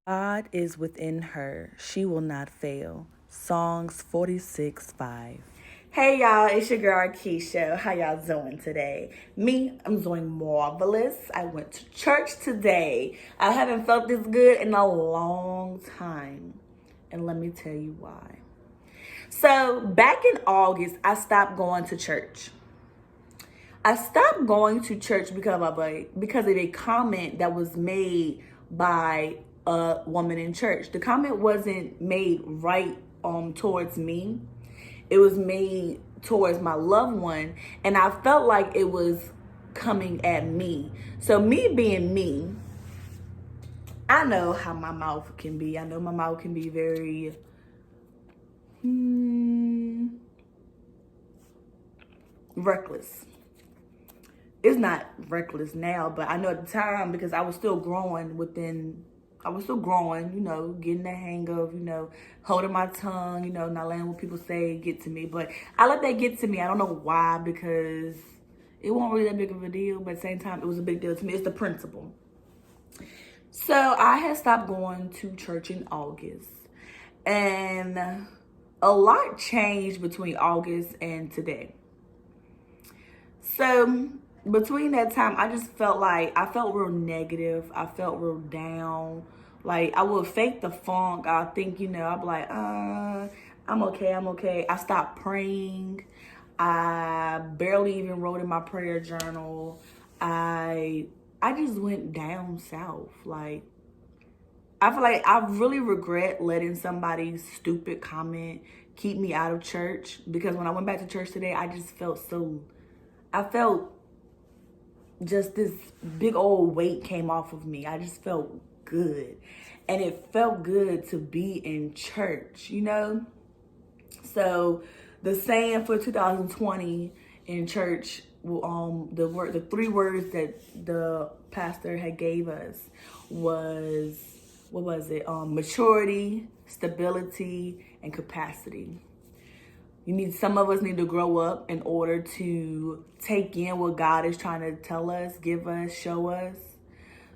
God is within her. She will not fail. Songs 46:5. Hey y'all, it's your girl ARKESHAAA. How y'all doing today? Me, I'm doing marvelous. I went to church today. I haven't felt this good in a long time. And let me tell you why. So back in August, I stopped going to church. I stopped going to church because of a comment that was made by a woman in church. The comment wasn't made right towards me. It was made towards my loved one, and I felt like it was coming at me. So me being me, I know how my mouth can be. I know my mouth can be very reckless. It's not reckless now, but I know at the time, because I was still growing, getting the hang of, holding my tongue, not letting what people say get to me. But I let that get to me. I don't know why, because it wasn't really that big of a deal, but at the same time, it was a big deal to me. It's the principle. So I had stopped going to church in August, and a lot changed between August and today. So between that time, I just felt real negative. I felt real down. Like, I would fake the funk. I think, I'd be like, I'm okay. I stopped praying. I barely even wrote in my prayer journal. I just went down south. Like, I feel like I really regret letting somebody's stupid comment keep me out of church, because when I went back to church today, I felt just this big old weight came off of me. I just felt good. And it felt good to be in church, So the saying for 2020 in church, the three words that the pastor had gave us was, what was it? Maturity, stability, and capacity. Some of us need to grow up in order to take in what God is trying to tell us, give us, show us.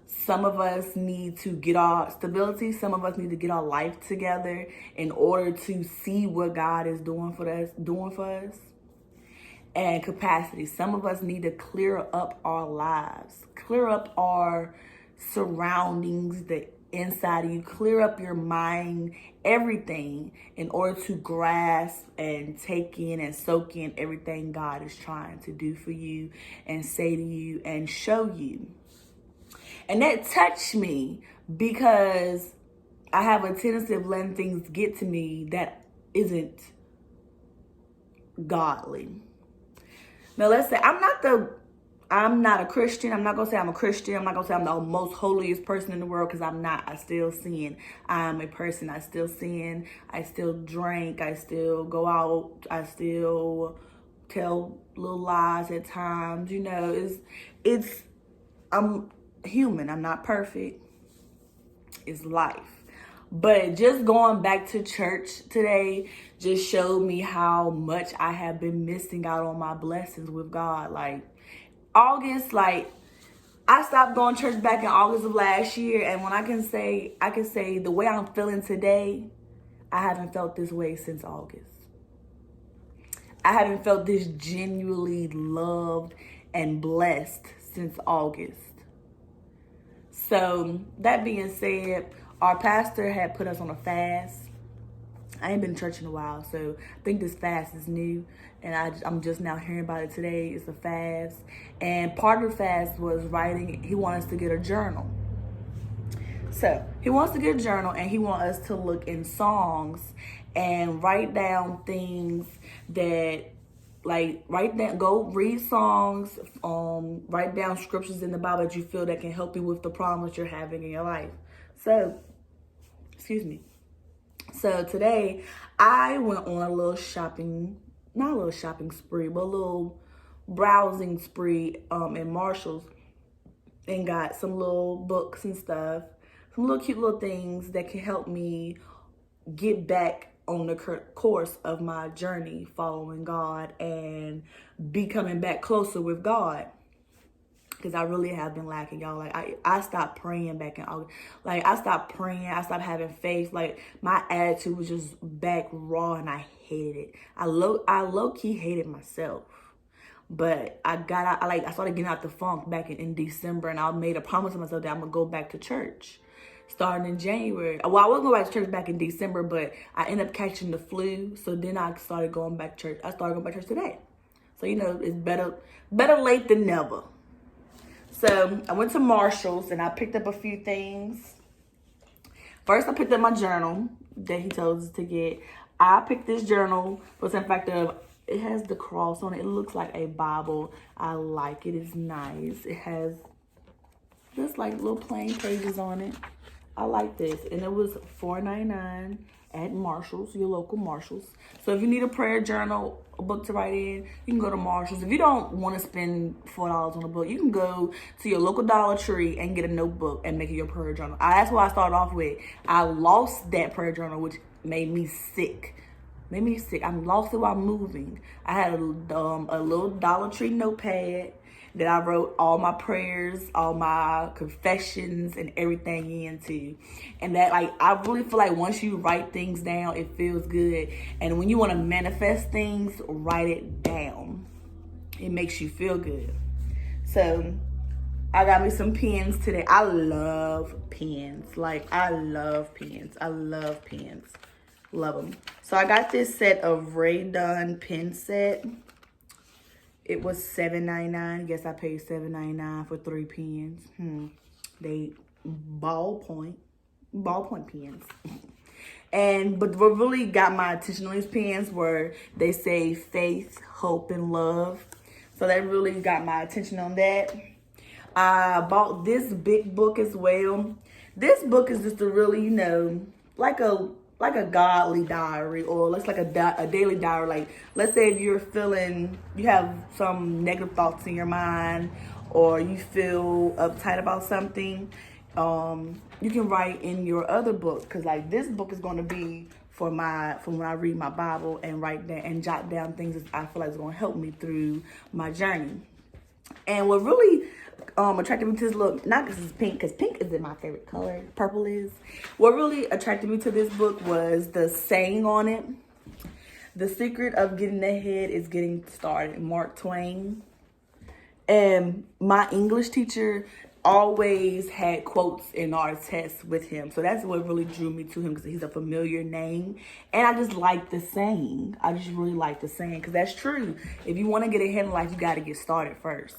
Some of us need to get our stability. Some of us need to get our life together in order to see what God is doing for us. And capacity. Some of us need to clear up our lives, clear up our surroundings, the inside of you, clear up your mind, everything, in order to grasp and take in and soak in everything God is trying to do for you and say to you and show you. And that touched me, because I have a tendency of letting things get to me that isn't godly. Now, let's say I'm not a Christian. I'm not going to say I'm a Christian. I'm not going to say I'm the most holiest person in the world, because I'm not. I still sin. I'm a person. I still sin. I still drink. I still go out. I still tell little lies at times. I'm human. I'm not perfect. It's life. But just going back to church today just showed me how much I have been missing out on my blessings with God. Like, August, I stopped going to church back in August of last year, and when I can say the way I'm feeling today, I haven't felt this way since August. I haven't felt this genuinely loved and blessed since August. So that being said, our pastor had put us on a fast. I ain't been to church in a while, so I think this fast is new, and I'm just now hearing about it today. It's a fast, and part of the fast was writing. He wants us to get a journal. So he wants to get a journal, and he wants us to look in songs and write down things that, go read songs, write down scriptures in the Bible that you feel that can help you with the problems you're having in your life. So today I went on a little not a little shopping spree, but a little browsing spree in Marshall's, and got some little books and stuff, some little cute little things that can help me get back on the course of my journey following God and becoming back closer with God. because I really have been lacking, y'all. Like, I stopped praying back in August. Like, I stopped praying. I stopped having faith. Like, my attitude was just back raw, and I hated it. I low-key hated myself. But I got out, I started getting out the funk back in December, and I made a promise to myself that I'm going to go back to church starting in January. Well, I wasn't going back to church back in December, but I ended up catching the flu. So then I started going back to church. I started going back to church today. So, you know, it's better late than never. So I went to Marshall's and I picked up a few things. First, I picked up my journal that he told us to get. I picked this journal for the fact of it has the cross on it. It looks like a Bible. I like it. It's nice. It has just like little plain pages on it. I like this. And it was $4.99 at Marshall's, your local Marshall's. So if you need a prayer journal, a book to write in, you can go to Marshall's. If you don't want to spend $4 on a book, you can go to your local Dollar Tree and get a notebook and make it your prayer journal. That's what I started off with. I lost that prayer journal, which made me sick. I lost it while moving. I had a little Dollar Tree notepad that I wrote all my prayers, all my confessions, and everything into. And that, like, I really feel like once you write things down, it feels good. And when you want to manifest things, write it down. It makes you feel good. So I got me some pens today. I love pens. Like, I love pens. Love them. So I got this set of Ray Dunn pen set. It was $7.99. Guess I paid $7.99 for 3 pens. They ballpoint pens. But what really got my attention on these pens were they say faith, hope, and love. So that really got my attention on that. I bought this big book as well. This book is just a really, you know, like a godly diary, or it's like a daily diary. Like, let's say if you're feeling, you have some negative thoughts in your mind, or you feel uptight about something, you can write in your other book. Because like this book is going to be for when I read my Bible and write down and jot down things that I feel like is going to help me through my journey. And what really attracted me to this look, not because pink isn't my favorite color, purple is. What really attracted me to this book was the saying on it. The secret of getting ahead is getting started. Mark Twain. And my English teacher always had quotes in our tests with him. So that's what really drew me to him, because he's a familiar name. And I just like the saying. I just really like the saying, because that's true. If you want to get ahead in life, you got to get started first.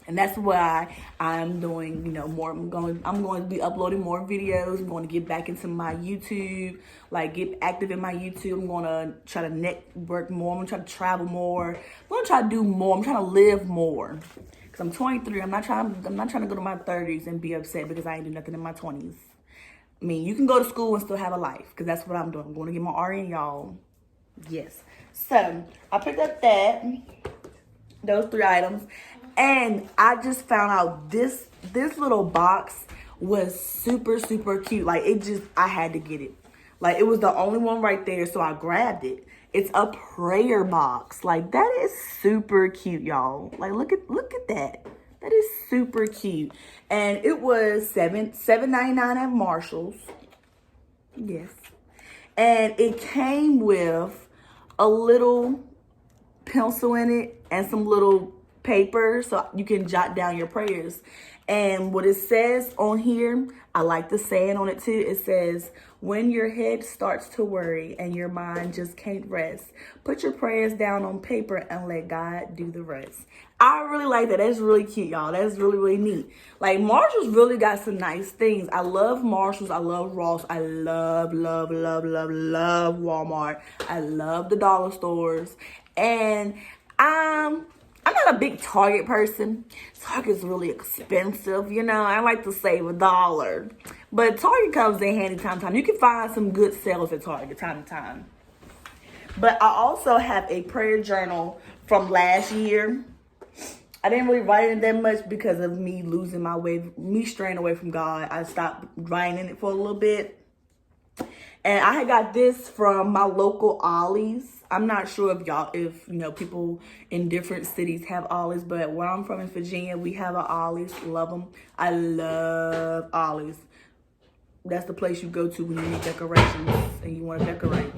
And that's why I'm doing, you know, more. I'm going to be uploading more videos. I'm going to get back into my YouTube, like get active in my YouTube. I'm going to try to network more. I'm going to try to travel more. I'm going to try to do more. I'm trying to live more. Because I'm 23. I'm not trying to go to my 30s and be upset because I ain't do nothing in my 20s. I mean, you can go to school and still have a life, because that's what I'm doing. I'm going to get my RN, y'all. Yes. So I picked up those 3 items. And I just found out this little box was super, super cute. Like, I had to get it. Like, it was the only one right there, so I grabbed it. It's a prayer box. Like, that is super cute, y'all. Like, look at that. That is super cute. And it was $7.99 at Marshall's. Yes. And it came with a little pencil in it and some little paper so you can jot down your prayers. And what it says on here, I like the saying on it too. It says, when your head starts to worry and your mind just can't rest, put your prayers down on paper and let God do the rest. I really like that. That's really cute, y'all. That's really, really neat. Like, Marshall's really got some nice things. I love Marshall's. I love Ross. I love Walmart. I love the dollar stores. And I'm not a big Target person. Target's really expensive, you know. I like to save $1. But Target comes in handy time to time. You can find some good sales at Target time to time. But I also have a prayer journal from last year. I didn't really write in that much because of me losing my way, me straying away from God. I stopped writing in it for a little bit. And I had got this from my local Ollie's. I'm not sure if people in different cities have Ollie's, but where I'm from in Virginia, we have a Ollie's. Love them. I love Ollie's. That's the place you go to when you need decorations and you want to decorate.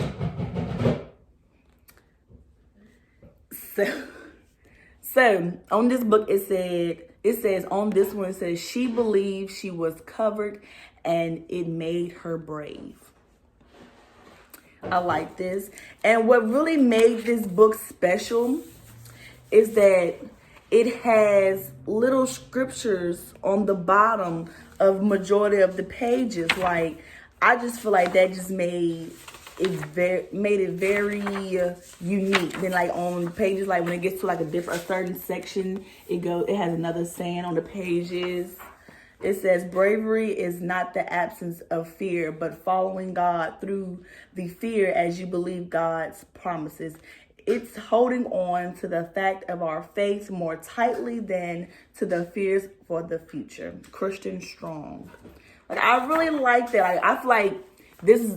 So on this book, it says on this one, it says, she believed she was covered and it made her brave. I like this. And what really made this book special is that it has little scriptures on the bottom of majority of the pages. Like, I just feel like that just made it very unique. Then like on pages, like when it gets to like a certain section, it has another saying on the pages. It says, bravery is not the absence of fear, but following God through the fear as you believe God's promises. It's holding on to the fact of our faith more tightly than to the fears for the future. Christian Strong. Like, I really like that. Like, I feel like this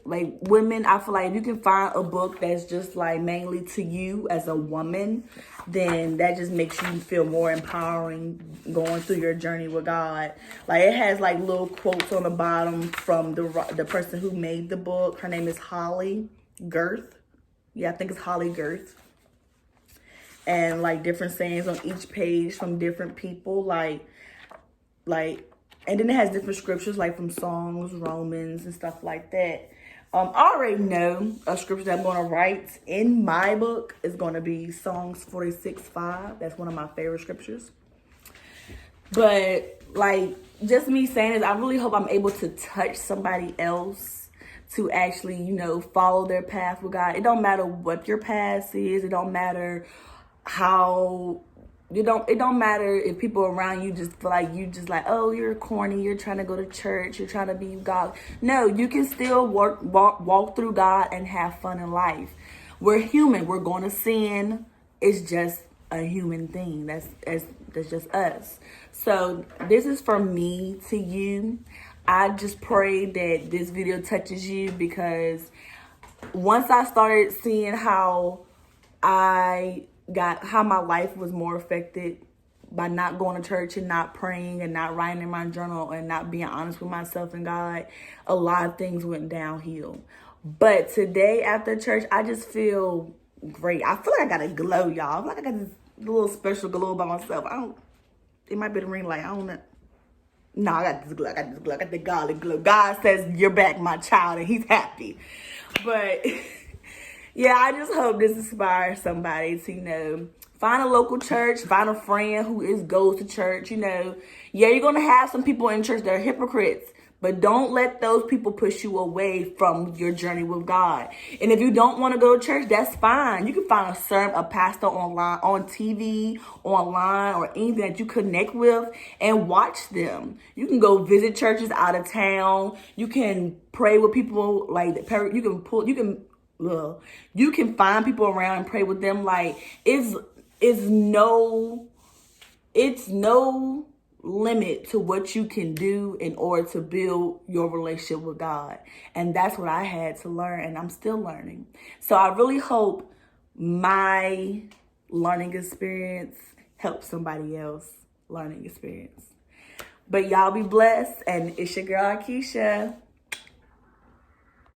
like women, I feel like if you can find a book that's just like mainly to you as a woman, then that just makes you feel more empowering going through your journey with God. Like, it has like little quotes on the bottom from the person who made the book. Her name is Holly Girth. Yeah, I think it's Holly Girth. And like different sayings on each page from different people, like and then it has different scriptures, like from Songs, Romans, and stuff like that. I already know a scripture that I'm going to write in my book is going to be Songs 46:5. That's one of my favorite scriptures. But like, just me saying this, I really hope I'm able to touch somebody else to actually, follow their path with God. It don't matter what your past is. It don't matter how... It don't matter if people around you just feel like oh, you're corny, you're trying to go to church, you're trying to be God. No, you can still walk through God and have fun in life. We're human. We're going to sin. It's just a human thing. That's just us. So this is from me to you. I just pray that this video touches you, because once I started seeing how my life was more affected by not going to church and not praying and not writing in my journal and not being honest with myself and God, a lot of things went downhill. But today after church, I just feel great. I feel like I got a glow, y'all. I feel like I got this little special glow by myself. It might be the ring light. I don't know. No, I got this glow. I got the godly glow. God says, you're back, my child, and he's happy. But... yeah, I just hope this inspires somebody to, find a local church, find a friend who goes to church, Yeah, you're going to have some people in church that are hypocrites, but don't let those people push you away from your journey with God. And if you don't want to go to church, that's fine. You can find a pastor online, on TV, online, or anything that you connect with and watch them. You can go visit churches out of town. You can pray with people, like you can find people around and pray with them. Like, it's no limit to what you can do in order to build your relationship with God. And that's what I had to learn, and I'm still learning. So I really hope my learning experience helps somebody else learning experience. But y'all be blessed, and it's your girl ARKESHAAA.